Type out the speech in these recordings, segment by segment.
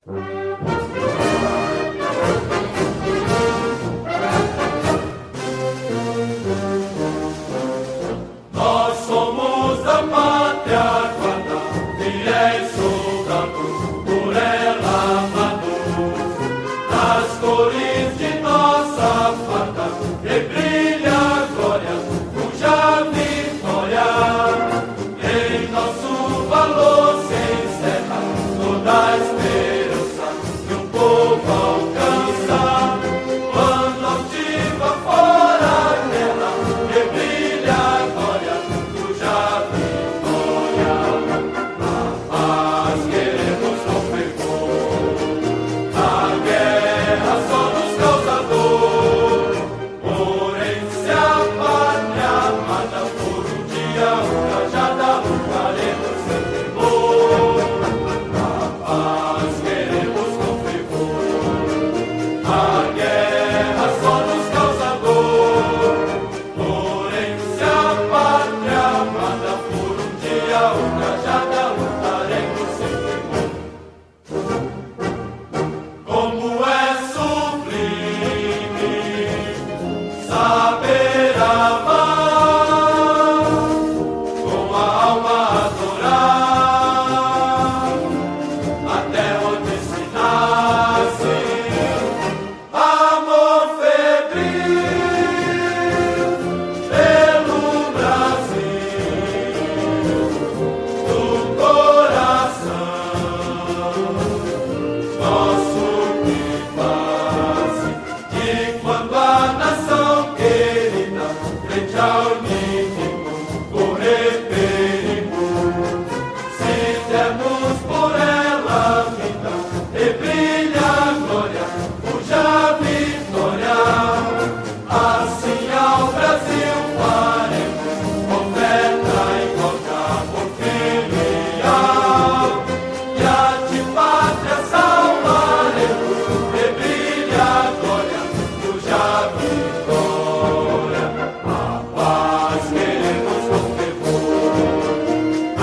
Nós somos da pátria guarda, fiéis soldados, por ela amados. Nas cores de nossa farda, que brilha a glória, cuja vitória em nosso valor se encerra toda a esperança que um povo alcança. Quando altiva fora a guerra, que brilha a glória, cuja vitória a paz queremos com fervor. A guerra só nos causa dor, porém se a pátria amada por um dia ultrajada, lutaremos sem temor. A paz queremos com fervor. A guerra só nos causa dor, porém se a pátria amada por um dia ultrajada, lutaremos sem temor. Como é sublime saber amar, com a alma adorar, até onde se nasce amor febril pelo Brasil do coração. Nosso que faz, e quando a nação querida frente ao inimigo correr perigo, se dermos por ela vida e brilha a glória, cuja vitória assim ao Brasil faremos oferta em qualquer por filial, e a de pátria salvaremos, e brilha a glória, cuja vitória a paz queremos com fervor. A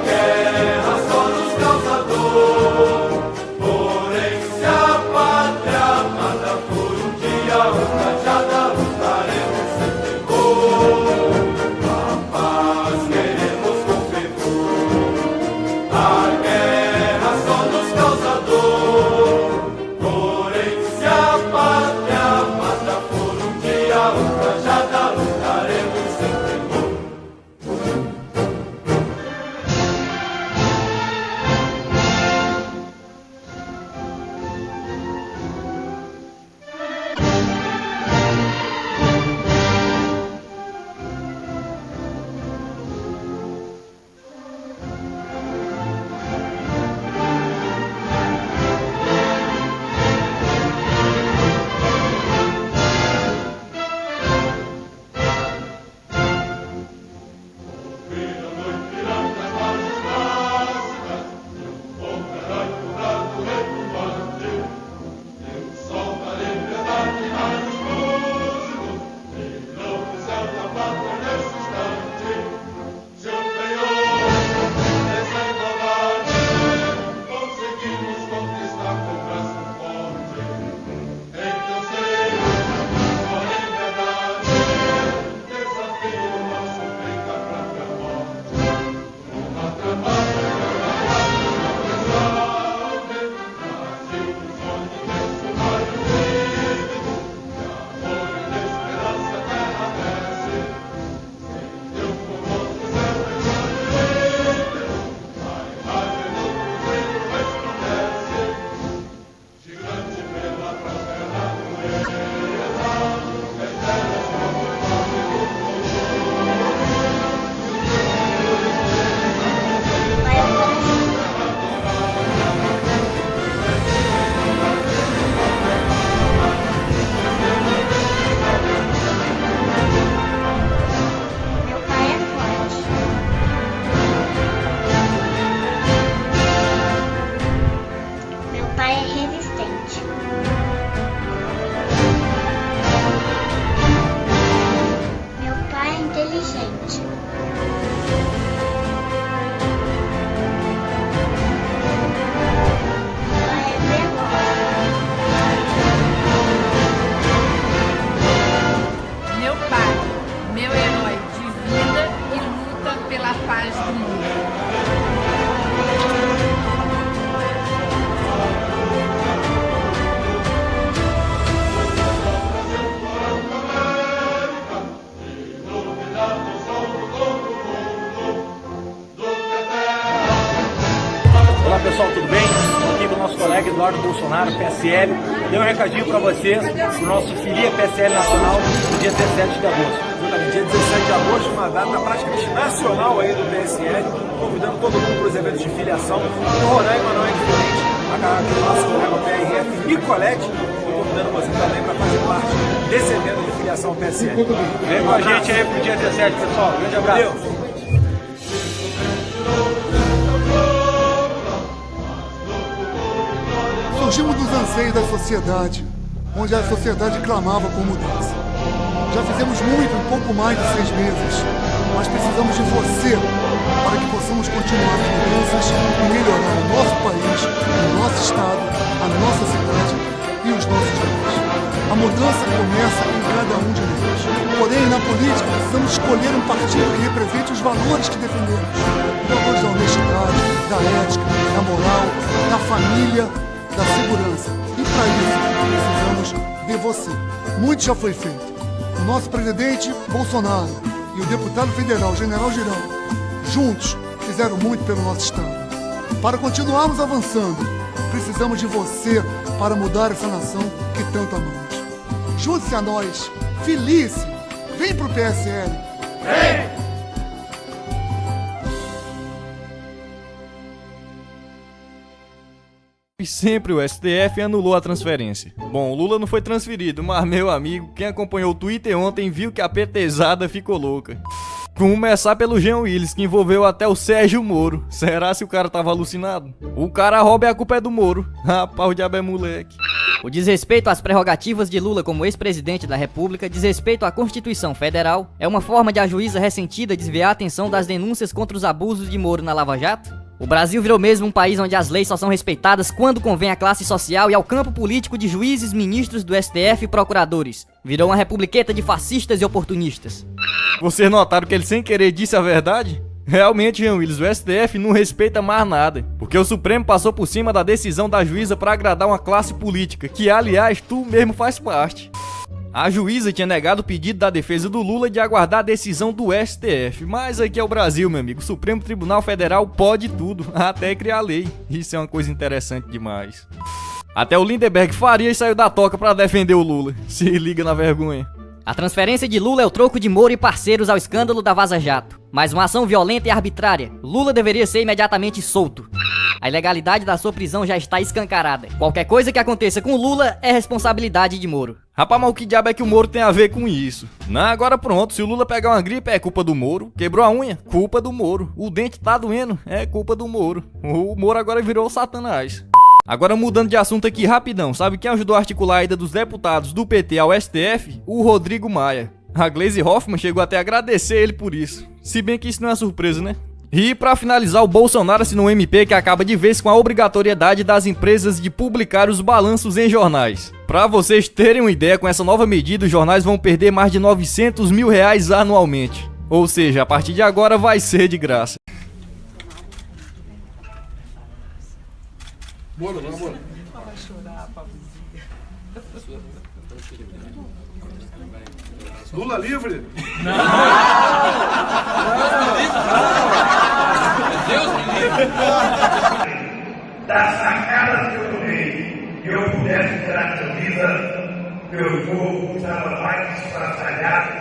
guerra só nos causa dor, porém se a pátria amada por um dia ultrajada, lutaremos sem temor. A paz queremos com fervor. A guerra só nos causa nosso colega Eduardo Bolsonaro, PSL, deu um recadinho para vocês, o nosso Filia PSL Nacional, no dia 17 de agosto. Exatamente, dia 17 de agosto, uma data praticamente nacional aí do PSL, convidando todo mundo para os eventos de filiação. No Roraima não é diferente, o nosso colega PRF Nicolete, convidando você também para fazer parte desse evento de filiação PSL. Vem com a gente aí pro dia 17, pessoal. Grande abraço. Deus. Surgimos dos anseios da sociedade, onde a sociedade clamava por mudança. Já fizemos muito em pouco mais de 6 meses, mas precisamos de você para que possamos continuar as mudanças e melhorar o nosso país, o nosso estado, a nossa cidade e os nossos lares. A mudança começa em cada um de nós. Porém, na política, precisamos escolher um partido que represente os valores que defendemos. Valores da honestidade, da ética, da moral, da família, da segurança. E para isso, precisamos de você. Muito já foi feito. O nosso presidente Bolsonaro e o deputado federal General Girão, juntos, fizeram muito pelo nosso estado. Para continuarmos avançando, precisamos de você para mudar essa nação que tanto amamos. Junte-se a nós. Felice! Vem pro PSL! Vem! E sempre o STF anulou a transferência. Bom, o Lula não foi transferido, mas meu amigo, quem acompanhou o Twitter ontem viu que a petezada ficou louca. Começar pelo Jean Willis, que envolveu até o Sérgio Moro. Será se o cara tava alucinado? O cara rouba e a culpa é do Moro. Rapaz, o diabo é moleque. O desrespeito às prerrogativas de Lula como ex-presidente da República, desrespeito à Constituição Federal, é uma forma de a juíza ressentida desviar a atenção das denúncias contra os abusos de Moro na Lava Jato? O Brasil virou mesmo um país onde as leis só são respeitadas quando convém à classe social e ao campo político de juízes, ministros do STF e procuradores. Virou uma republiqueta de fascistas e oportunistas. Vocês notaram que ele sem querer disse a verdade? Realmente, Jean Willis, o STF não respeita mais nada, porque o Supremo passou por cima da decisão da juíza para agradar uma classe política, que aliás tu mesmo faz parte. A juíza tinha negado o pedido da defesa do Lula de aguardar a decisão do STF, mas aqui é o Brasil, meu amigo, o Supremo Tribunal Federal pode tudo, até criar lei, isso é uma coisa interessante demais. Até o Lindenberg Farias saiu da toca para defender o Lula, se liga na vergonha. A transferência de Lula é o troco de Moro e parceiros ao escândalo da Vaza Jato. Mas uma ação violenta e arbitrária. Lula deveria ser imediatamente solto. A ilegalidade da sua prisão já está escancarada. Qualquer coisa que aconteça com Lula é responsabilidade de Moro. Rapaz, mas o que diabo é que o Moro tem a ver com isso? Não, agora pronto, se o Lula pegar uma gripe é culpa do Moro. Quebrou a unha, culpa do Moro. O dente tá doendo, é culpa do Moro. O Moro agora virou o Satanás. Agora mudando de assunto aqui rapidão, sabe quem ajudou a articular a ida dos deputados do PT ao STF? O Rodrigo Maia. A Gleisi Hoffmann chegou até a agradecer ele por isso. Se bem que isso não é surpresa, né? E pra finalizar, o Bolsonaro assinou um MP que acaba de vez com a obrigatoriedade das empresas de publicar os balanços em jornais. Pra vocês terem uma ideia, com essa nova medida os jornais vão perder mais de 900 mil reais anualmente. Ou seja, a partir de agora vai ser de graça. Bora, bora. Lula livre? Não! Deus me livre! Das sacadas que eu tomei, que eu pudesse tirar de vida, eu vou estava mais estraçalhado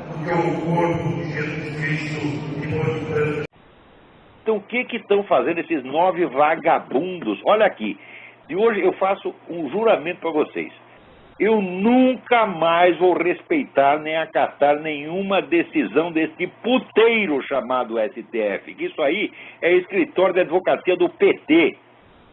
do que o corpo de Jesus Cristo e portanto. Então o que estão fazendo esses 9 vagabundos? Olha aqui, de hoje eu faço um juramento para vocês. Eu nunca mais vou respeitar nem acatar nenhuma decisão desse puteiro chamado STF. Que isso aí é escritório de advocacia do PT.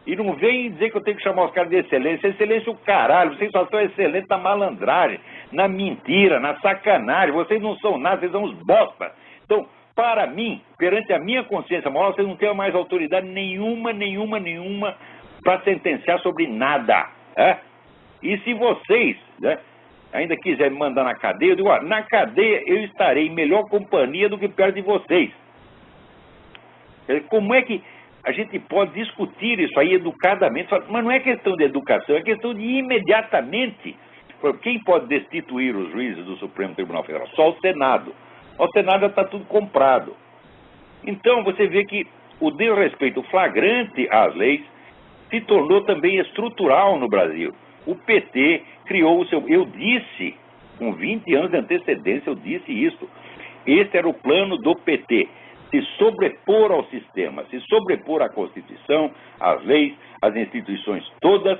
E não vem dizer que eu tenho que chamar os caras de excelência. Excelência o caralho, vocês só são excelentes na malandragem, na mentira, na sacanagem. Vocês não são nada, vocês são uns bosta. Então, para mim, perante a minha consciência moral, vocês não têm mais autoridade nenhuma para sentenciar sobre nada. E se vocês ainda quiserem me mandar na cadeia, eu digo, ó, na cadeia eu estarei em melhor companhia do que perto de vocês. Como é que a gente pode discutir isso aí educadamente? Mas não é questão de educação, é questão de imediatamente. Quem pode destituir os juízes do Supremo Tribunal Federal? Só o Senado. O Senado está tudo comprado. Então você vê que o desrespeito flagrante às leis se tornou também estrutural no Brasil. O PT criou o seu... Eu disse, com 20 anos de antecedência, eu disse isso. Este era o plano do PT. Se sobrepor ao sistema, se sobrepor à Constituição, às leis, às instituições todas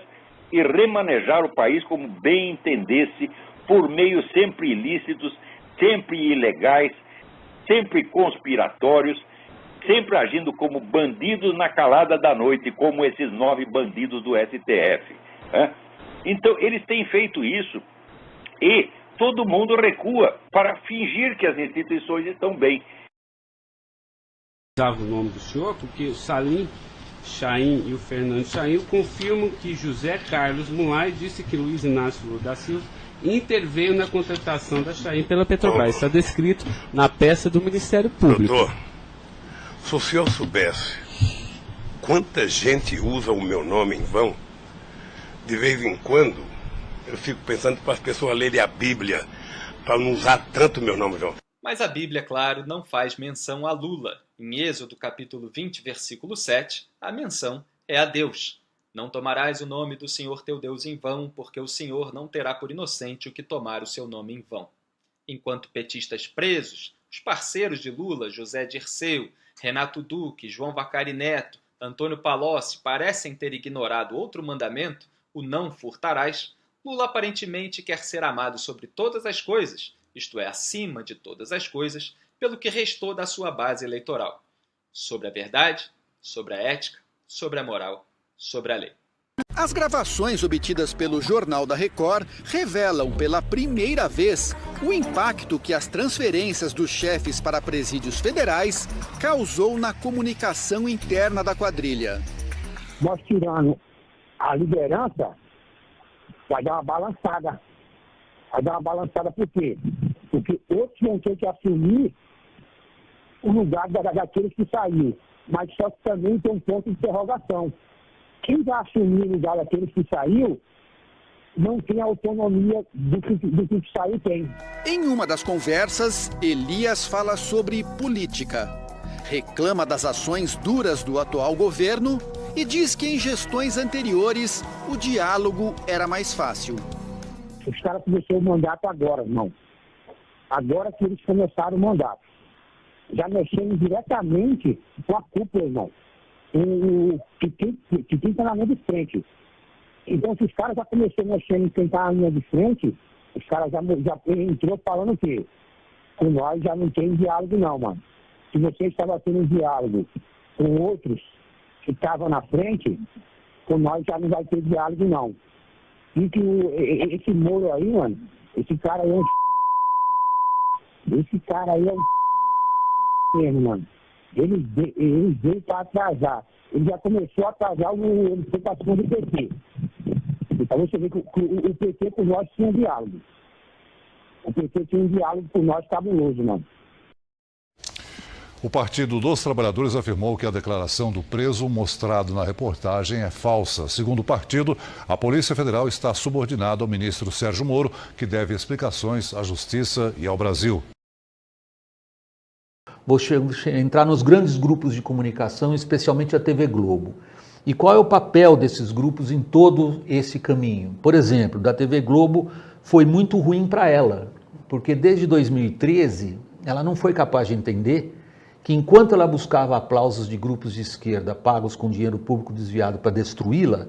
e remanejar o país como bem entendesse, por meios sempre ilícitos, sempre ilegais, sempre conspiratórios, sempre agindo como bandidos na calada da noite, como esses 9 bandidos do STF. Né? Então, eles têm feito isso e todo mundo recua para fingir que as instituições estão bem. O nome do senhor, porque o Salim Chaim e o Fernando Chaim confirmam que José Carlos Mulay disse que Luiz Inácio Lula da Silva interveio na contratação da Chaim pela Petrobras. Está descrito na peça do Ministério Público. Doutor, se o senhor soubesse quanta gente usa o meu nome em vão, de vez em quando eu fico pensando para as pessoas lerem a Bíblia, para não usar tanto o meu nome em vão. Mas a Bíblia, claro, não faz menção a Lula. Em Êxodo capítulo 20, versículo 7, a menção é a Deus. Não tomarás o nome do Senhor teu Deus em vão, porque o Senhor não terá por inocente o que tomar o seu nome em vão. Enquanto petistas presos, os parceiros de Lula, José Dirceu, Renato Duque, João Vacari Neto, Antônio Palocci, parecem ter ignorado outro mandamento, o não furtarás, Lula aparentemente quer ser amado sobre todas as coisas, isto é, acima de todas as coisas, pelo que restou da sua base eleitoral. Sobre a verdade, sobre a ética, sobre a moral, sobre a lei. As gravações obtidas pelo Jornal da Record revelam pela primeira vez o impacto que as transferências dos chefes para presídios federais causou na comunicação interna da quadrilha. Nós tirando a liderança, vai dar uma balançada. Vai dar uma balançada por quê? Porque outros vão ter que assumir o lugar daqueles que saíram. Mas só que também tem um ponto de interrogação. Quem vai assumir o lugar daqueles que saiu não tem a autonomia do que saiu tem. Em uma das conversas, Elias fala sobre política. Reclama das ações duras do atual governo e diz que em gestões anteriores o diálogo era mais fácil. Os caras começaram o mandato agora, irmão. Agora que eles começaram o mandato. Já mexendo diretamente com a cúpula, irmão. Que tem na linha de frente. Então, se os caras já começaram mexendo em quem está na linha de frente, os caras já entrou falando o quê? Com nós já não tem diálogo não, mano. Se você estava tendo um diálogo com outros que estavam na frente, com nós já não vai ter diálogo não. E que esse Moro aí, mano, esse cara aí é um mesmo, mano. Ele veio para atrasar. Ele já começou a atrasar a participação do PT. Então você vê que o PT com nós tinha um diálogo. O PT tinha um diálogo com nós cabuloso, mano. O Partido dos Trabalhadores afirmou que a declaração do preso mostrado na reportagem é falsa. Segundo o partido, a Polícia Federal está subordinada ao ministro Sérgio Moro, que deve explicações à Justiça e ao Brasil. Vou entrar nos grandes grupos de comunicação, especialmente a TV Globo. E qual é o papel desses grupos em todo esse caminho? Por exemplo, da TV Globo foi muito ruim para ela, porque desde 2013 ela não foi capaz de entender que enquanto ela buscava aplausos de grupos de esquerda pagos com dinheiro público desviado para destruí-la,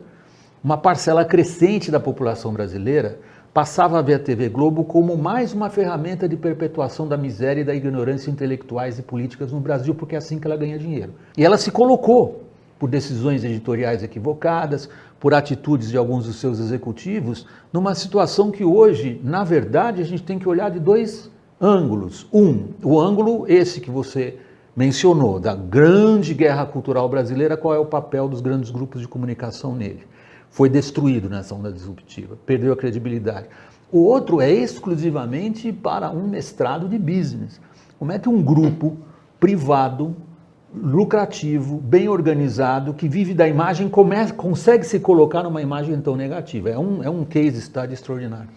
uma parcela crescente da população brasileira passava a ver a TV Globo como mais uma ferramenta de perpetuação da miséria e da ignorância intelectuais e políticas no Brasil, porque é assim que ela ganha dinheiro. E ela se colocou, por decisões editoriais equivocadas, por atitudes de alguns dos seus executivos, numa situação que hoje, na verdade, a gente tem que olhar de dois ângulos. O ângulo esse que você mencionou, da grande guerra cultural brasileira, qual é o papel dos grandes grupos de comunicação nele. Foi destruído nessa onda disruptiva, perdeu a credibilidade. O outro é exclusivamente para um mestrado de business. Como é que um grupo privado, lucrativo, bem organizado, que vive da imagem, consegue se colocar numa imagem tão negativa? É um case study extraordinário.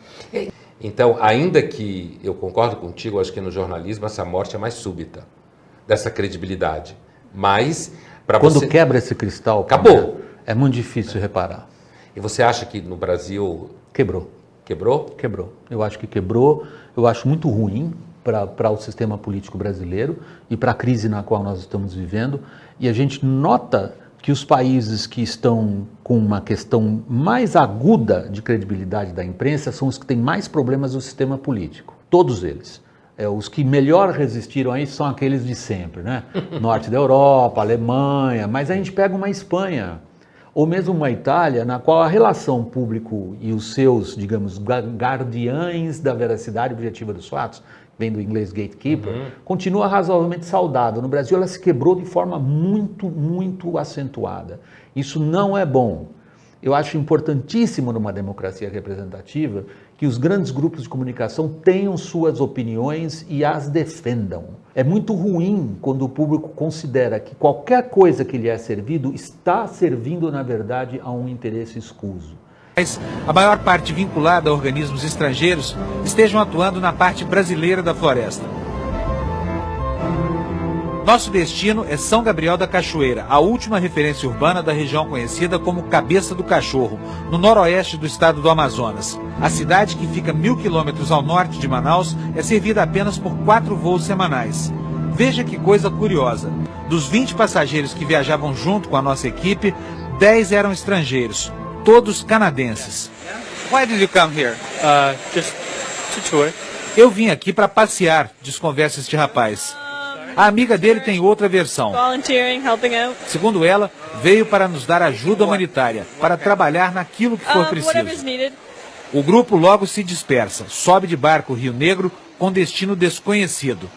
Então, ainda que eu concordo contigo, acho que no jornalismo essa morte é mais súbita, dessa credibilidade. Mas, para você... Quando quebra esse cristal... Acabou. É muito difícil reparar. E você acha que no Brasil... Quebrou. Quebrou? Quebrou. Eu acho que quebrou. Eu acho muito ruim para o sistema político brasileiro e para a crise na qual nós estamos vivendo. E a gente nota que os países que estão com uma questão mais aguda de credibilidade da imprensa são os que têm mais problemas no sistema político. Todos eles. Os que melhor resistiram a isso são aqueles de sempre, né? Norte da Europa, Alemanha, mas a gente pega uma Espanha, ou mesmo uma Itália, na qual a relação público e os seus, digamos, guardiães da veracidade objetiva dos fatos, vem do inglês gatekeeper, continua razoavelmente saudável. No Brasil ela se quebrou de forma muito, muito acentuada. Isso não é bom. Eu acho importantíssimo numa democracia representativa que os grandes grupos de comunicação tenham suas opiniões e as defendam. É muito ruim quando o público considera que qualquer coisa que lhe é servido está servindo, na verdade, a um interesse escuso. A maior parte vinculada a organismos estrangeiros estejam atuando na parte brasileira da floresta. Nosso destino é São Gabriel da Cachoeira, a última referência urbana da região conhecida como Cabeça do Cachorro, no noroeste do estado do Amazonas. A cidade, que fica 1.000 quilômetros ao norte de Manaus, é servida apenas por 4 voos semanais. Veja que coisa curiosa. Dos 20 passageiros que viajavam junto com a nossa equipe, 10 eram estrangeiros, todos canadenses. Why did you come here? Just to tour. Eu vim aqui para passear, desconversa este rapaz. A amiga dele tem outra versão. Volunteering, helping out. Segundo ela, veio para nos dar ajuda humanitária, para trabalhar naquilo que for Whatever's preciso. needed. O grupo logo se dispersa, sobe de barco Rio Negro com destino desconhecido.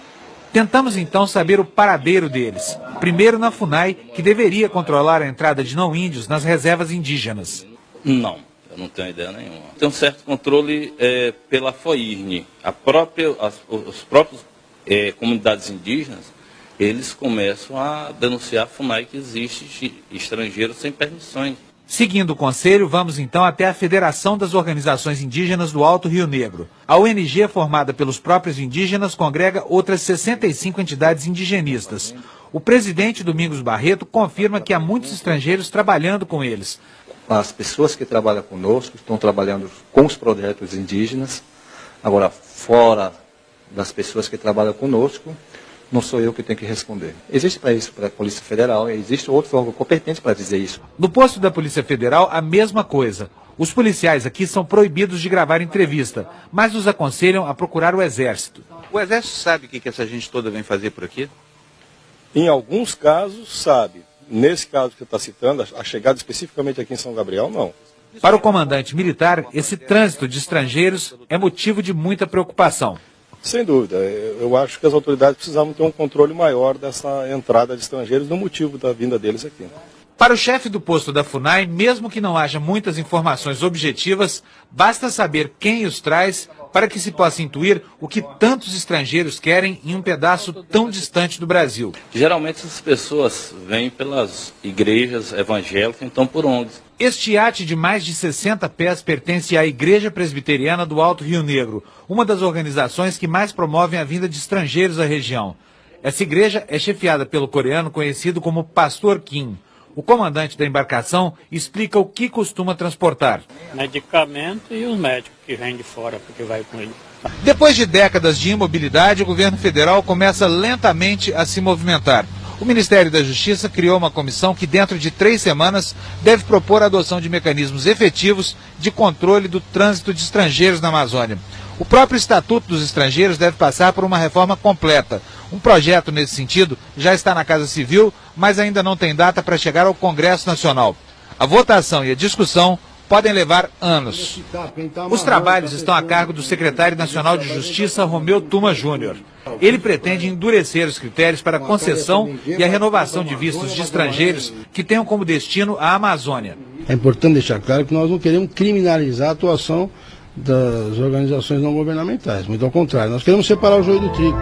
Tentamos então saber o paradeiro deles. Primeiro na FUNAI, que deveria controlar a entrada de não índios nas reservas indígenas. Não, eu não tenho ideia nenhuma. Tem um certo controle pela FOIRN. Os próprios comunidades indígenas, eles começam a denunciar a FUNAI que existe estrangeiros sem permissões. Seguindo o conselho, vamos então até a Federação das Organizações Indígenas do Alto Rio Negro. A ONG, formada pelos próprios indígenas, congrega outras 65 entidades indigenistas. O presidente Domingos Barreto confirma que há muitos estrangeiros trabalhando com eles. As pessoas que trabalham conosco estão trabalhando com os projetos indígenas. Agora, fora das pessoas que trabalham conosco, não sou eu que tenho que responder. Existe para isso, para a Polícia Federal, existe outro órgão competente para dizer isso. No posto da Polícia Federal, a mesma coisa. Os policiais aqui são proibidos de gravar entrevista, mas nos aconselham a procurar o Exército. O Exército sabe o que essa gente toda vem fazer por aqui? Em alguns casos, sabe. Nesse caso que você está citando, a chegada especificamente aqui em São Gabriel, não. Para o comandante militar, esse trânsito de estrangeiros é motivo de muita preocupação. Sem dúvida. Eu acho que as autoridades precisavam ter um controle maior dessa entrada de estrangeiros no motivo da vinda deles aqui. Para o chefe do posto da FUNAI, mesmo que não haja muitas informações objetivas, basta saber quem os traz para que se possa intuir o que tantos estrangeiros querem em um pedaço tão distante do Brasil. Geralmente essas pessoas vêm pelas igrejas evangélicas, então por ONGs. Este iate de mais de 60 pés pertence à Igreja Presbiteriana do Alto Rio Negro, uma das organizações que mais promovem a vinda de estrangeiros à região. Essa igreja é chefiada pelo coreano conhecido como Pastor Kim. O comandante da embarcação explica o que costuma transportar. Medicamento e os médicos que vêm de fora, porque vai com ele. Depois de décadas de imobilidade, o governo federal começa lentamente a se movimentar. O Ministério da Justiça criou uma comissão que, dentro de 3 semanas, deve propor a adoção de mecanismos efetivos de controle do trânsito de estrangeiros na Amazônia. O próprio Estatuto dos Estrangeiros deve passar por uma reforma completa. Um projeto nesse sentido já está na Casa Civil, mas ainda não tem data para chegar ao Congresso Nacional. A votação e a discussão podem levar anos. Os trabalhos estão a cargo do secretário nacional de Justiça, Romeu Tuma Júnior. Ele pretende endurecer os critérios para a concessão e a renovação de vistos de estrangeiros que tenham como destino a Amazônia. É importante deixar claro que nós não queremos criminalizar a atuação das organizações não governamentais. Muito ao contrário, nós queremos separar o joio do trigo.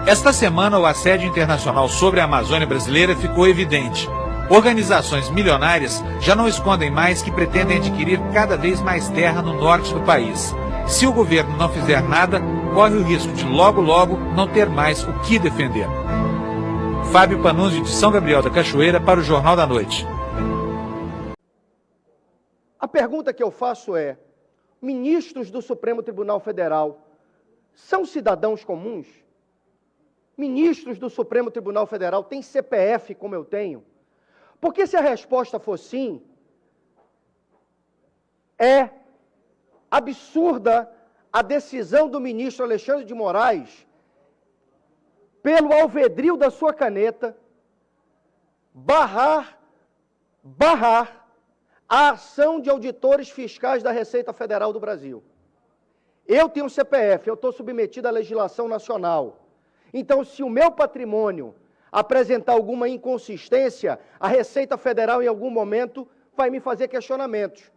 Esta semana, o assédio internacional sobre a Amazônia brasileira ficou evidente. Organizações milionárias já não escondem mais que pretendem adquirir cada vez mais terra no norte do país. Se o governo não fizer nada, corre o risco de logo não ter mais o que defender. Fábio Panunzi, de São Gabriel da Cachoeira, para o Jornal da Noite. pergunta que eu faço é: ministros do Supremo Tribunal Federal são cidadãos comuns? Ministros do Supremo Tribunal Federal têm CPF como eu tenho? Porque se a resposta for sim, é absurda a decisão do ministro Alexandre de Moraes, pelo alvedrio da sua caneta, barrar a ação de auditores fiscais da Receita Federal do Brasil. Eu tenho CPF, eu estou submetido à legislação nacional. Então, se o meu patrimônio apresentar alguma inconsistência, a Receita Federal, em algum momento, vai me fazer questionamentos.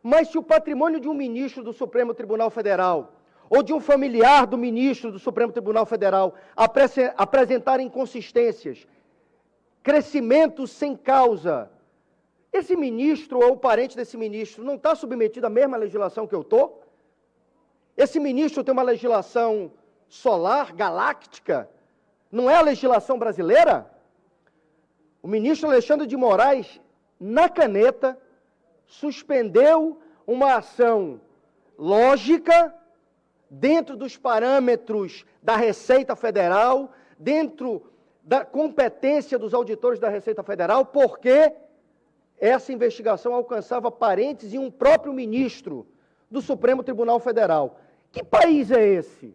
Mas se o patrimônio de um ministro do Supremo Tribunal Federal, ou de um familiar do ministro do Supremo Tribunal Federal, apresentar inconsistências, crescimento sem causa, esse ministro ou o parente desse ministro não está submetido à mesma legislação que eu estou? Esse ministro tem uma legislação solar, galáctica, não é a legislação brasileira? O ministro Alexandre de Moraes, na caneta, suspendeu uma ação lógica, dentro dos parâmetros da Receita Federal, dentro da competência dos auditores da Receita Federal, porque essa investigação alcançava parentes e um próprio ministro do Supremo Tribunal Federal. Que país é esse?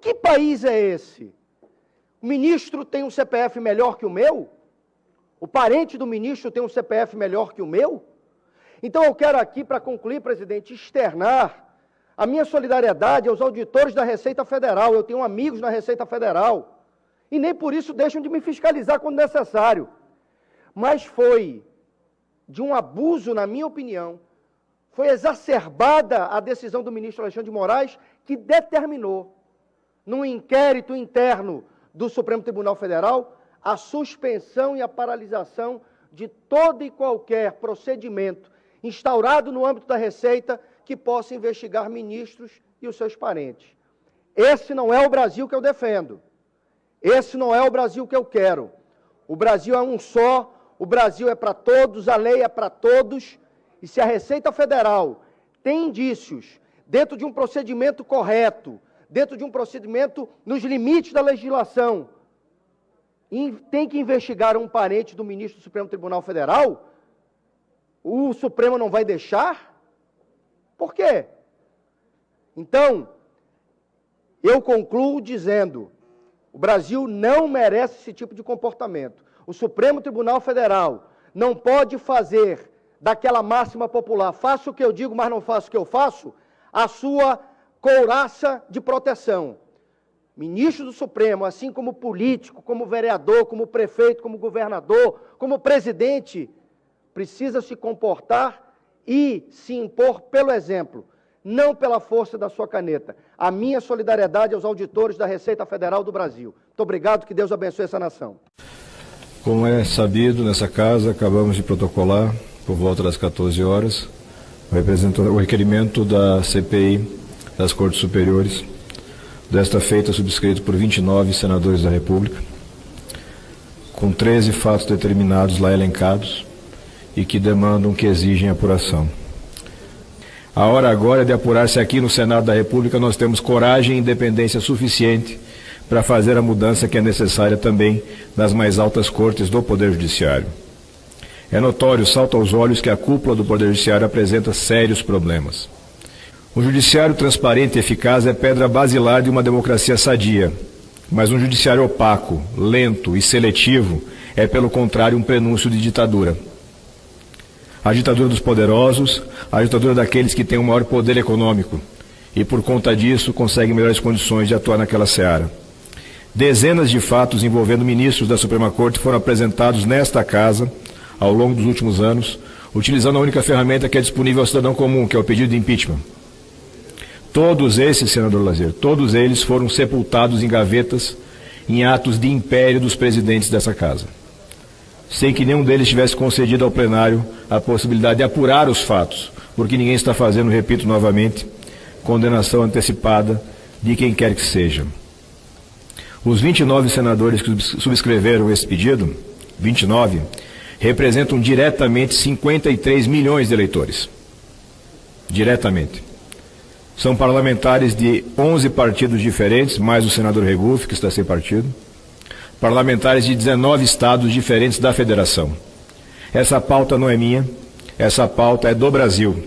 Que país é esse? O ministro tem um CPF melhor que o meu? O parente do ministro tem um CPF melhor que o meu? Então eu quero aqui, para concluir, presidente, externar a minha solidariedade aos auditores da Receita Federal. Eu tenho amigos na Receita Federal e nem por isso deixam de me fiscalizar quando necessário. Mas foi de um abuso, na minha opinião, foi exacerbada a decisão do ministro Alexandre de Moraes, que determinou, num inquérito interno do Supremo Tribunal Federal, a suspensão e a paralisação de todo e qualquer procedimento instaurado no âmbito da Receita que possa investigar ministros e os seus parentes. Esse não é o Brasil que eu defendo. Esse não é o Brasil que eu quero. O Brasil é um só, o Brasil é para todos, a lei é para todos. E se a Receita Federal tem indícios, dentro de um procedimento correto, dentro de um procedimento nos limites da legislação, e tem que investigar um parente do ministro do Supremo Tribunal Federal, o Supremo não vai deixar? Por quê? Então, eu concluo dizendo, o Brasil não merece esse tipo de comportamento. O Supremo Tribunal Federal não pode fazer daquela máxima popular, faço o que eu digo, mas não faço o que eu faço, a sua couraça de proteção. Ministro do Supremo, assim como político, como vereador, como prefeito, como governador, como presidente, precisa se comportar e se impor pelo exemplo, não pela força da sua caneta. A minha solidariedade aos auditores da Receita Federal do Brasil. Muito obrigado, que Deus abençoe essa nação. Como é sabido, nessa casa, acabamos de protocolar, por volta das 14 horas, o requerimento da CPI das Cortes Superiores, desta feita subscrito por 29 senadores da República, com 13 fatos determinados lá elencados e que demandam, que exigem apuração. A hora agora é de apurar se aqui no Senado da República nós temos coragem e independência suficiente para fazer a mudança que é necessária também nas mais altas cortes do Poder Judiciário. É notório, salta aos olhos, que a cúpula do Poder Judiciário apresenta sérios problemas. Um judiciário transparente e eficaz é pedra basilar de uma democracia sadia, mas um judiciário opaco, lento e seletivo é, pelo contrário, um prenúncio de ditadura. A ditadura dos poderosos, a ditadura daqueles que têm o maior poder econômico e, por conta disso, conseguem melhores condições de atuar naquela seara. Dezenas de fatos envolvendo ministros da Suprema Corte foram apresentados nesta casa ao longo dos últimos anos, utilizando a única ferramenta que é disponível ao cidadão comum, que é o pedido de impeachment. Todos esses, senador Lazier, todos eles foram sepultados em gavetas em atos de império dos presidentes dessa casa, sem que nenhum deles tivesse concedido ao plenário a possibilidade de apurar os fatos, porque ninguém está fazendo, repito novamente, condenação antecipada de quem quer que seja. Os 29 senadores que subscreveram esse pedido, 29, representam diretamente 53 milhões de eleitores. Diretamente. São parlamentares de 11 partidos diferentes, mais o senador Regufe, que está sem partido. Parlamentares de 19 estados diferentes da federação. Essa pauta não é minha, essa pauta é do Brasil.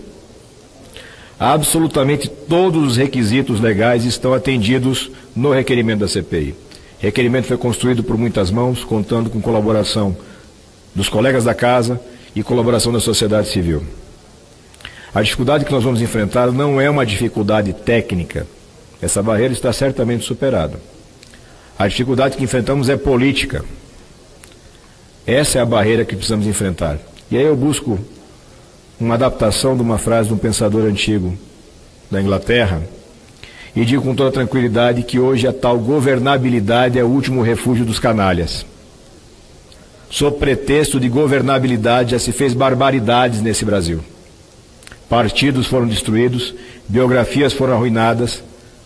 Absolutamente todos os requisitos legais estão atendidos no requerimento da CPI. O requerimento foi construído por muitas mãos, contando com colaboração dos colegas da casa e colaboração da sociedade civil. A dificuldade que nós vamos enfrentar não é uma dificuldade técnica. Essa barreira está certamente superada. A dificuldade que enfrentamos é política. Essa é a barreira que precisamos enfrentar. E aí eu busco uma adaptação de uma frase de um pensador antigo da Inglaterra e digo com toda tranquilidade que hoje a tal governabilidade é o último refúgio dos canalhas. Sob pretexto de governabilidade já se fez barbaridades nesse Brasil. Partidos foram destruídos, biografias foram arruinadas,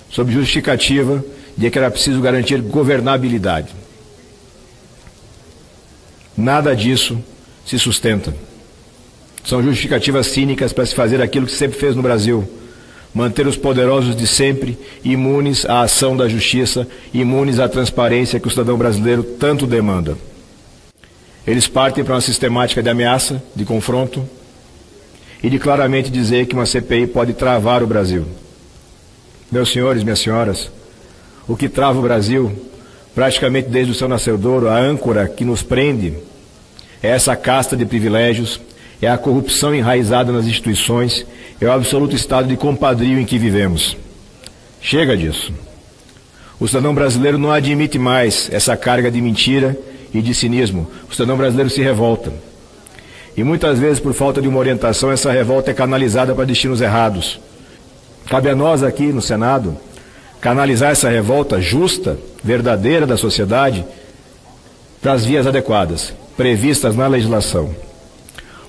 sob justificativa de que era preciso garantir governabilidade. Nada disso se sustenta. São justificativas cínicas para se fazer aquilo que se sempre fez no Brasil: manter os poderosos de sempre imunes à ação da justiça, imunes à transparência que o cidadão brasileiro tanto demanda. Eles partem para uma sistemática de ameaça, de confronto, e de claramente dizer que uma CPI pode travar o Brasil. Meus senhores, minhas senhoras, o que trava o Brasil, praticamente desde o seu nascedouro, a âncora que nos prende, é essa casta de privilégios, é a corrupção enraizada nas instituições, é o absoluto estado de compadrio em que vivemos. Chega disso. O cidadão brasileiro não admite mais essa carga de mentira e de cinismo. O cidadão brasileiro se revolta. E muitas vezes, por falta de uma orientação, essa revolta é canalizada para destinos errados. Cabe a nós aqui no Senado canalizar essa revolta justa, verdadeira da sociedade para as vias adequadas, previstas na legislação.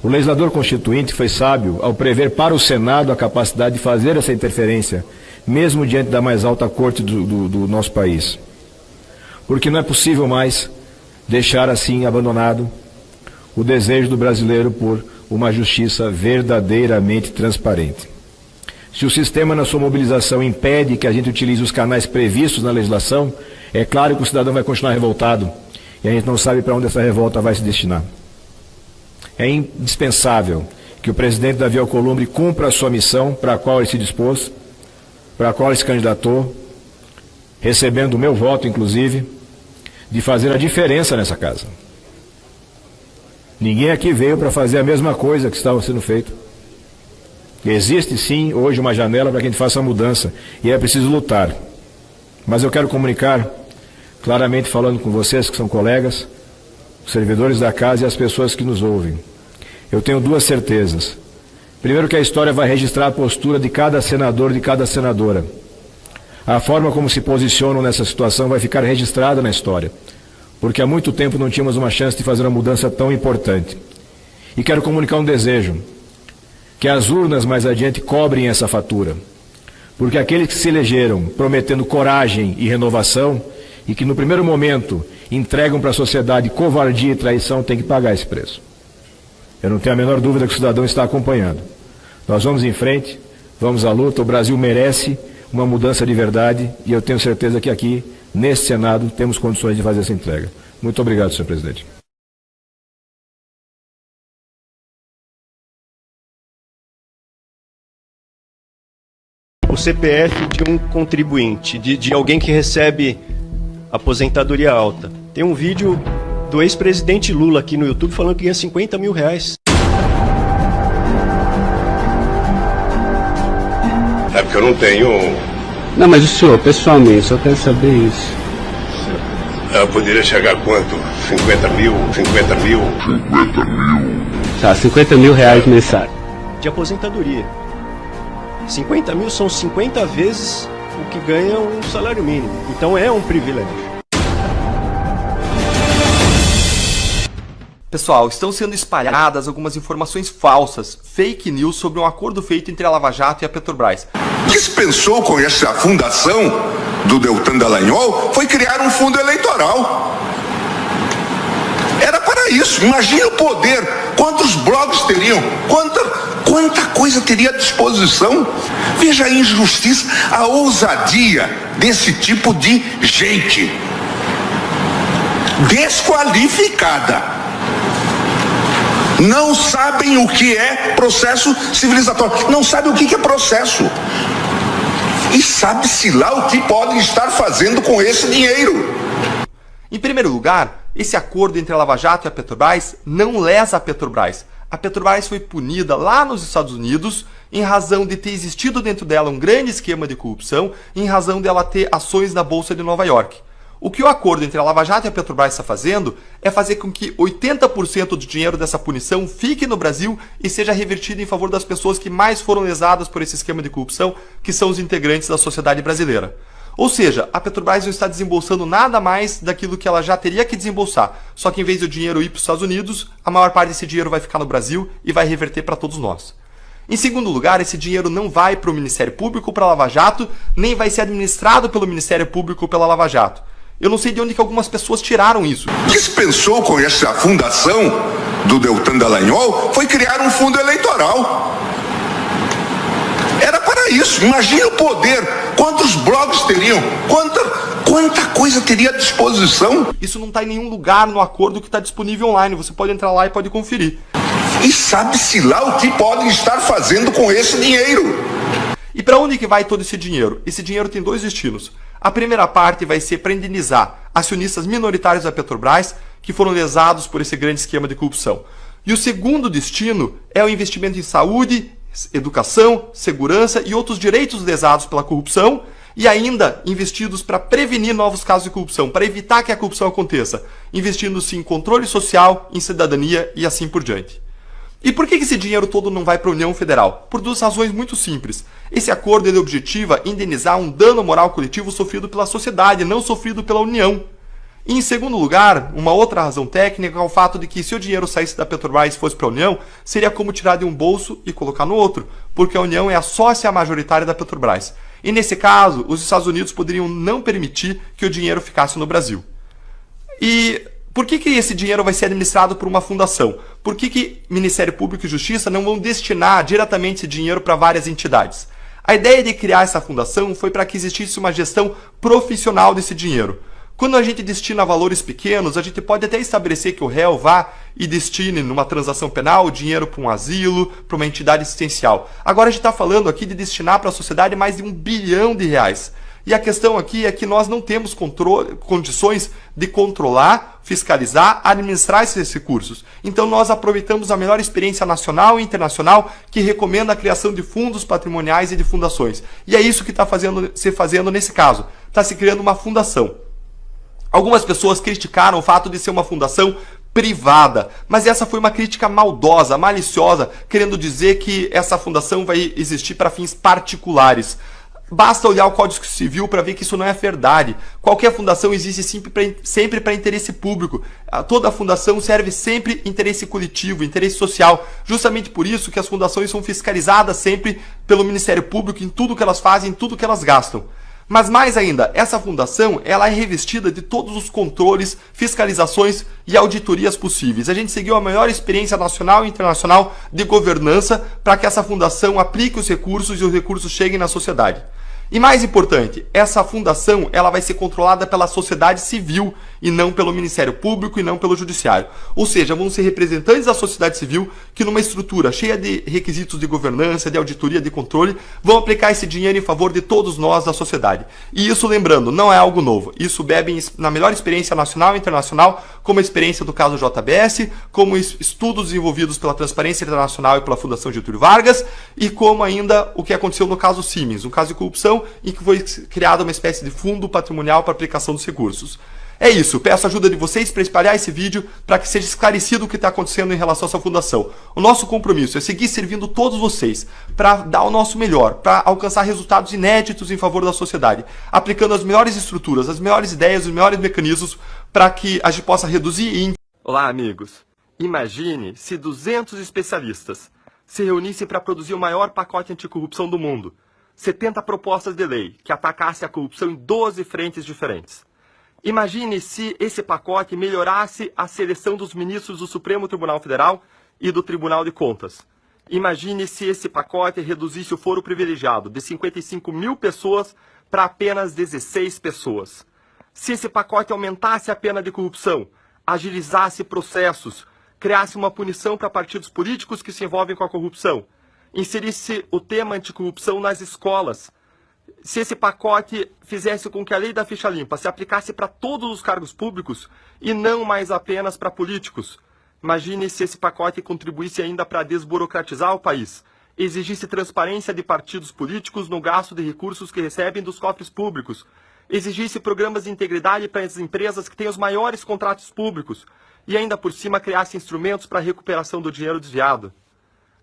O legislador constituinte foi sábio ao prever para o Senado a capacidade de fazer essa interferência, mesmo diante da mais alta corte do nosso país. Porque não é possível mais deixar assim abandonado o desejo do brasileiro por uma justiça verdadeiramente transparente. Se o sistema, na sua mobilização, impede que a gente utilize os canais previstos na legislação, é claro que o cidadão vai continuar revoltado e a gente não sabe para onde essa revolta vai se destinar. É indispensável que o presidente Davi Alcolumbre cumpra a sua missão para a qual ele se dispôs, para a qual ele se candidatou, recebendo o meu voto, inclusive, de fazer a diferença nessa casa. Ninguém aqui veio para fazer a mesma coisa que estava sendo feito. Existe sim hoje uma janela para que a gente faça a mudança e é preciso lutar. Mas eu quero comunicar, claramente falando com vocês que são colegas, os servidores da casa e as pessoas que nos ouvem. Eu tenho duas certezas. Primeiro, que a história vai registrar a postura de cada senador, de cada senadora. A forma como se posicionam nessa situação vai ficar registrada na história, porque há muito tempo não tínhamos uma chance de fazer uma mudança tão importante. E quero comunicar um desejo: que as urnas mais adiante cobrem essa fatura, porque aqueles que se elegeram prometendo coragem e renovação e que no primeiro momento entregam para a sociedade covardia e traição têm que pagar esse preço. Eu não tenho a menor dúvida que o cidadão está acompanhando. Nós vamos em frente, vamos à luta. O Brasil merece uma mudança de verdade e eu tenho certeza que aqui, nesse Senado, temos condições de fazer essa entrega. Muito obrigado, senhor presidente. O CPF de um contribuinte, de alguém que recebe aposentadoria alta. Tem um vídeo do ex-presidente Lula aqui no YouTube falando que ganha 50 mil reais. É porque eu não tenho... Não, mas o senhor, pessoalmente, só quero saber isso. Eu poderia chegar a quanto? 50 mil? 50 mil? 50 mil. Tá, 50 mil reais mensais. De aposentadoria. 50 mil são 50 vezes o que ganha um salário mínimo. Então é um privilégio. Pessoal, estão sendo espalhadas algumas informações falsas, fake news, sobre um acordo feito entre a Lava Jato e a Petrobras. Dispensou com essa fundação do Deltan Dallagnol foi criar um fundo eleitoral. Era para isso. Imagina o poder. Quantos blogs teriam? Quanta coisa teria à disposição? Veja a injustiça, a ousadia desse tipo de gente. Desqualificada. Não sabem o que é processo civilizatório. Não sabem o que é processo. E sabe-se lá o que podem estar fazendo com esse dinheiro. Em primeiro lugar, esse acordo entre a Lava Jato e a Petrobras não lesa a Petrobras. A Petrobras foi punida lá nos Estados Unidos em razão de ter existido dentro dela um grande esquema de corrupção, em razão dela ter ações na Bolsa de Nova York. O que o acordo entre a Lava Jato e a Petrobras está fazendo é fazer com que 80% do dinheiro dessa punição fique no Brasil e seja revertido em favor das pessoas que mais foram lesadas por esse esquema de corrupção, que são os integrantes da sociedade brasileira. Ou seja, a Petrobras não está desembolsando nada mais daquilo que ela já teria que desembolsar, só que em vez do dinheiro ir para os Estados Unidos, a maior parte desse dinheiro vai ficar no Brasil e vai reverter para todos nós. Em segundo lugar, esse dinheiro não vai para o Ministério Público ou para a Lava Jato, nem vai ser administrado pelo Ministério Público ou pela Lava Jato. Eu não sei de onde que algumas pessoas tiraram isso. O que se pensou com essa fundação do Deltan Dallagnol foi criar um fundo eleitoral. Era para isso. Imagina o poder. Quantos blogs teriam? Quanta coisa teria à disposição? Isso não está em nenhum lugar no acordo que está disponível online. Você pode entrar lá e pode conferir. E sabe-se lá o que podem estar fazendo com esse dinheiro. E para onde que vai todo esse dinheiro? Esse dinheiro tem dois destinos. A primeira parte vai ser para indenizar acionistas minoritários da Petrobras que foram lesados por esse grande esquema de corrupção. E o segundo destino é o investimento em saúde, educação, segurança e outros direitos lesados pela corrupção e ainda investidos para prevenir novos casos de corrupção, para evitar que a corrupção aconteça, investindo-se em controle social, em cidadania e assim por diante. E por que esse dinheiro todo não vai para a União Federal? Por duas razões muito simples. Esse acordo ele objetiva indenizar um dano moral coletivo sofrido pela sociedade, não sofrido pela União. E em segundo lugar, uma outra razão técnica é o fato de que se o dinheiro saísse da Petrobras e fosse para a União, seria como tirar de um bolso e colocar no outro, porque a União é a sócia majoritária da Petrobras. E nesse caso, os Estados Unidos poderiam não permitir que o dinheiro ficasse no Brasil. E por que esse dinheiro vai ser administrado por uma fundação? Por que Ministério Público e Justiça não vão destinar diretamente esse dinheiro para várias entidades? A ideia de criar essa fundação foi para que existisse uma gestão profissional desse dinheiro. Quando a gente destina valores pequenos, a gente pode até estabelecer que o réu vá e destine numa transação penal dinheiro para um asilo, para uma entidade assistencial. Agora a gente está falando aqui de destinar para a sociedade mais de R$1 bilhão. E a questão aqui é que nós não temos condições de controlar, fiscalizar, administrar esses recursos. Então nós aproveitamos a melhor experiência nacional e internacional que recomenda a criação de fundos patrimoniais e de fundações. E é isso que está se fazendo nesse caso. Está se criando uma fundação. Algumas pessoas criticaram o fato de ser uma fundação privada, mas essa foi uma crítica maldosa, maliciosa, querendo dizer que essa fundação vai existir para fins particulares. Basta olhar o Código Civil para ver que isso não é verdade. Qualquer fundação existe sempre para interesse público. Toda fundação serve sempre interesse coletivo, interesse social. Justamente por isso que as fundações são fiscalizadas sempre pelo Ministério Público em tudo que elas fazem, em tudo que elas gastam. Mas mais ainda, essa fundação ela é revestida de todos os controles, fiscalizações e auditorias possíveis. A gente seguiu a maior experiência nacional e internacional de governança para que essa fundação aplique os recursos e os recursos cheguem na sociedade. E mais importante, essa fundação ela vai ser controlada pela sociedade civil e não pelo Ministério Público e não pelo Judiciário. Ou seja, vão ser representantes da sociedade civil que numa estrutura cheia de requisitos de governança, de auditoria, de controle, vão aplicar esse dinheiro em favor de todos nós da sociedade. E isso, lembrando, não é algo novo. Isso bebe na melhor experiência nacional e internacional, como a experiência do caso JBS, como estudos desenvolvidos pela Transparência Internacional e pela Fundação Getúlio Vargas, e como ainda o que aconteceu no caso Siemens, um caso de corrupção em que foi criada uma espécie de fundo patrimonial para aplicação dos recursos. É isso, peço a ajuda de vocês para espalhar esse vídeo para que seja esclarecido o que está acontecendo em relação a essa fundação. O nosso compromisso é seguir servindo todos vocês para dar o nosso melhor, para alcançar resultados inéditos em favor da sociedade, aplicando as melhores estruturas, as melhores ideias, os melhores mecanismos para que a gente possa reduzir. Olá, amigos. Imagine se 200 especialistas se reunissem para produzir o maior pacote anticorrupção do mundo. 70 propostas de lei que atacassem a corrupção em 12 frentes diferentes. Imagine se esse pacote melhorasse a seleção dos ministros do Supremo Tribunal Federal e do Tribunal de Contas. Imagine se esse pacote reduzisse o foro privilegiado de 55 mil pessoas para apenas 16 pessoas. Se esse pacote aumentasse a pena de corrupção, agilizasse processos, criasse uma punição para partidos políticos que se envolvem com a corrupção, inserisse o tema anticorrupção nas escolas, se esse pacote fizesse com que a lei da ficha limpa se aplicasse para todos os cargos públicos e não mais apenas para políticos. Imagine se esse pacote contribuísse ainda para desburocratizar o país, exigisse transparência de partidos políticos no gasto de recursos que recebem dos cofres públicos, exigisse programas de integridade para as empresas que têm os maiores contratos públicos e ainda por cima criasse instrumentos para a recuperação do dinheiro desviado.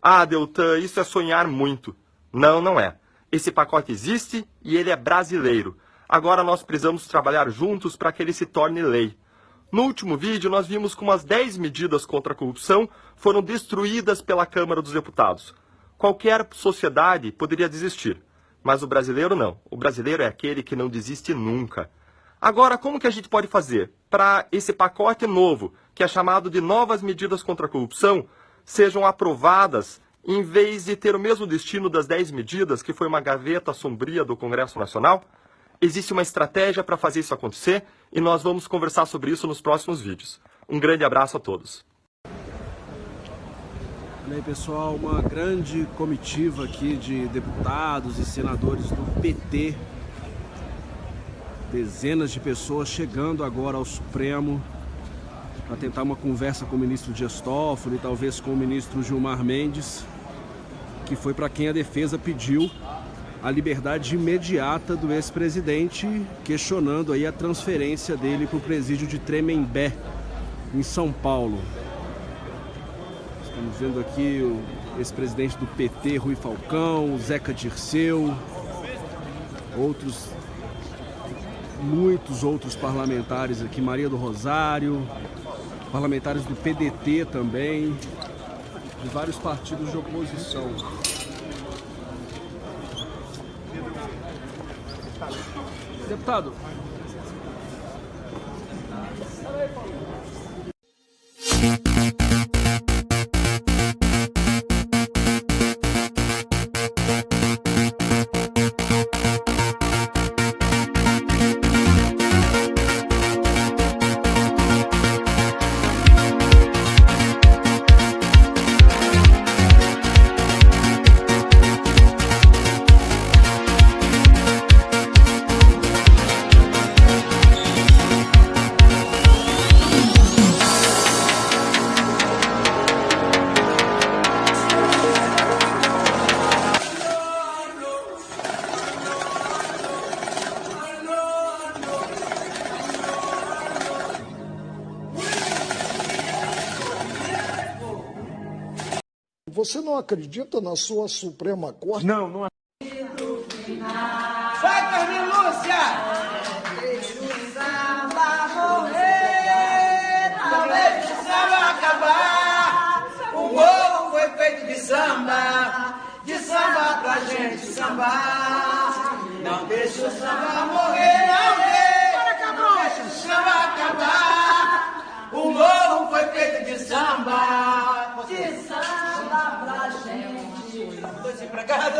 Ah, Deltan, isso é sonhar muito. Não, não é. Esse pacote existe e ele é brasileiro. Agora nós precisamos trabalhar juntos para que ele se torne lei. No último vídeo, nós vimos como as 10 medidas contra a corrupção foram destruídas pela Câmara dos Deputados. Qualquer sociedade poderia desistir, mas o brasileiro não. O brasileiro é aquele que não desiste nunca. Agora, como que a gente pode fazer para esse pacote novo, que é chamado de novas medidas contra a corrupção, sejam aprovadas em vez de ter o mesmo destino das 10 medidas, que foi uma gaveta sombria do Congresso Nacional? Existe uma estratégia para fazer isso acontecer e nós vamos conversar sobre isso nos próximos vídeos. Um grande abraço a todos. Olha aí, pessoal, uma grande comitiva aqui de deputados e senadores do PT. Dezenas de pessoas chegando agora ao Supremo para tentar uma conversa com o ministro Dias Toffoli, talvez com o ministro Gilmar Mendes, que foi para quem a defesa pediu a liberdade imediata do ex-presidente, questionando aí a transferência dele para o presídio de Tremembé, em São Paulo. Estamos vendo aqui o ex-presidente do PT, Rui Falcão, Zeca Dirceu, muitos outros parlamentares aqui, Maria do Rosário, parlamentares do PDT também, de vários partidos de oposição. Deputado. Você não acredita na sua Suprema Corte? Não, não acredito. Vai, Carmen Lúcia! Deixa o samba morrer, talvez o samba acabar. O morro foi feito de samba pra gente sambar. Não deixa o samba morrer, não deixa o samba acabar. O morro foi feito de samba pra gente. Tô desempregado,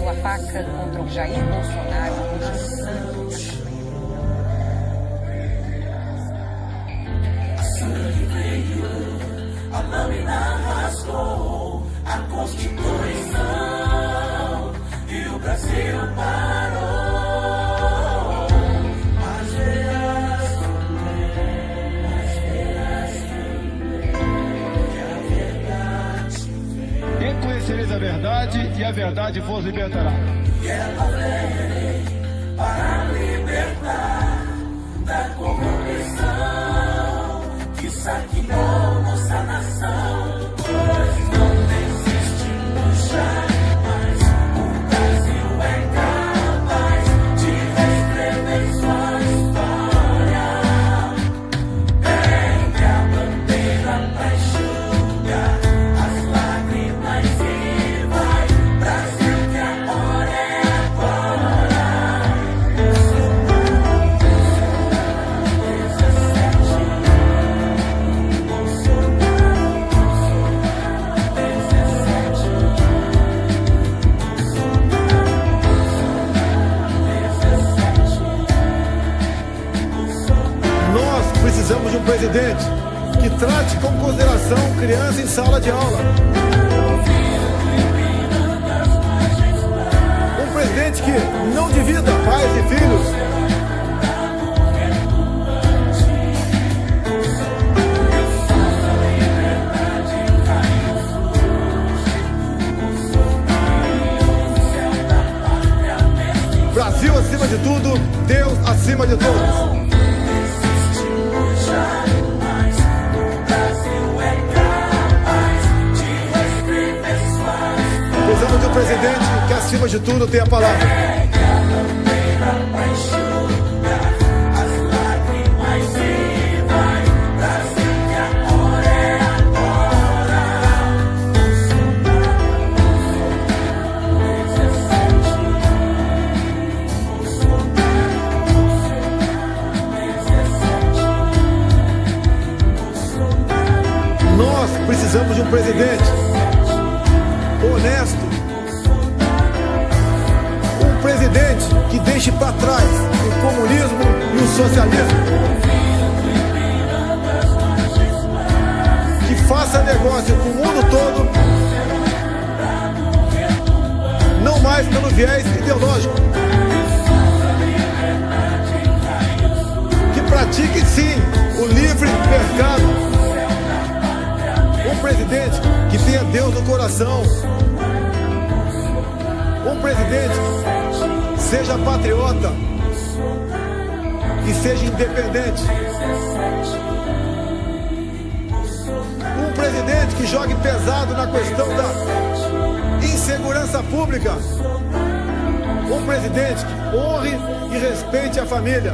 a faca contra o Jair Bolsonaro. Sangue veio, a lâmina rasgou a Constituição e o Brasil parou. Mas verás também que a verdade vem. Quem conhecereis a verdade e a verdade vos libertará. Para libertar da corrupção que saqueou nossa nação. Pois não desistimos jamais. O Brasil é capaz de reescrever sua história. Pegue a bandeira pra enxugar as lágrimas e vai. Brasil, que a hora é agora. Nós precisamos de um presidente que trate com consideração criança em sala de aula. Um presidente que não divida pais e filhos. Brasil acima de tudo, Deus acima de todos. Precisamos de um presidente que acima de tudo tem a palavra. Nós precisamos de um presidente honesto, um presidente que deixe para trás o comunismo e o socialismo, que faça negócio com o mundo todo, não mais pelo viés ideológico, que pratique sim o livre mercado. Um presidente que tenha Deus no coração. Um presidente que seja patriota e seja independente. Um presidente que jogue pesado na questão da insegurança pública. Um presidente que honre e respeite a família.